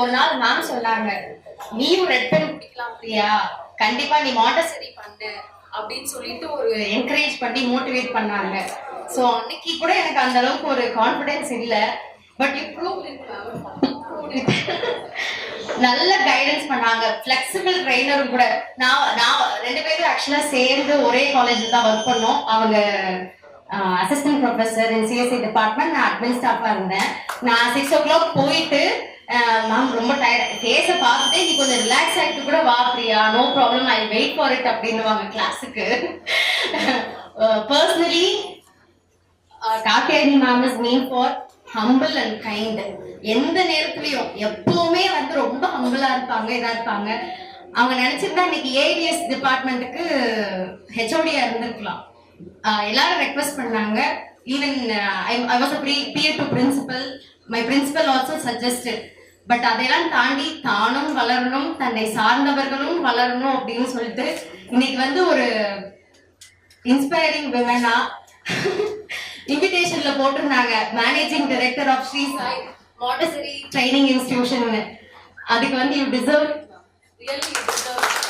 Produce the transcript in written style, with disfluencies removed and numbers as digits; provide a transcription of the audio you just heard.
ஒரு நாள் மேம் சொன்னாங்க, நீயும் ரெட் பென் குடிக்கலாம் பிரியா, கண்டிப்பா நீ மாண்டசரி பண்ணு அப்படின்னு சொல்லிட்டு ஒரு என்கரேஜ் பண்ணி மோட்டிவேட் பண்ணாங்க. ஸோ அன்னைக்கு கூட எனக்கு அந்த அளவுக்கு ஒரு கான்ஃபிடன்ஸ் இல்லை. பட் நல்ல கைடன்ஸ் பண்ணாங்க. ஃபிளெக்சிபிள் ட்ரைனரும் கூட. நான் நான் ரெண்டு பேரும் ஆக்சுவலா சேர்ந்து ஒரே காலேஜ்ல தான் ஒர்க் பண்ணோம். அவங்க assistant professor in CSC department, நான் அட்மின் ஸ்டாஃபா இருந்தேன். நான் 6 o'clock போயிட்டு மேம் ரொம்ப டயர்ட் ஃபேஸ பார்த்துட்டு நீ கொஞ்சம் ரிலாக்ஸ் ஆகிட்டு கூட வா Priya, no problem, I wait for it அப்படின்னுவாங்க கிளாஸுக்கு. Personally Kathyayani ma'am is name for humble and kind. எந்த நேரத்துலயும் எப்பவுமே வந்து ரொம்ப ஹம்பிளா இருப்பாங்க, இதா இருப்பாங்க. அவங்க நினைச்சிருந்தா இன்னைக்கு ஏடிஎஸ் டிபார்ட்மெண்ட்டுக்கு ஹெச்ஓடியா இருந்திருக்கலாம். எல்லாரும் ரெக்வெஸ்ட் பண்ணாங்க. Even I was peer to principal, my principal also suggested. But அதையெல்லாம் தாண்டி தானும் வளரணும், தன்னை சார்ந்தவர்களும் வளரணும் அப்படின்னு சொல்லிட்டு இன்னைக்கு வந்து ஒரு இன்ஸ்பைரிங் விமனா இன்விடேஷன்ல போட்டிருந்தாங்க, managing director of Shri Sai Montessori training institution. அதுக்கு வந்து you deserve, really you deserve.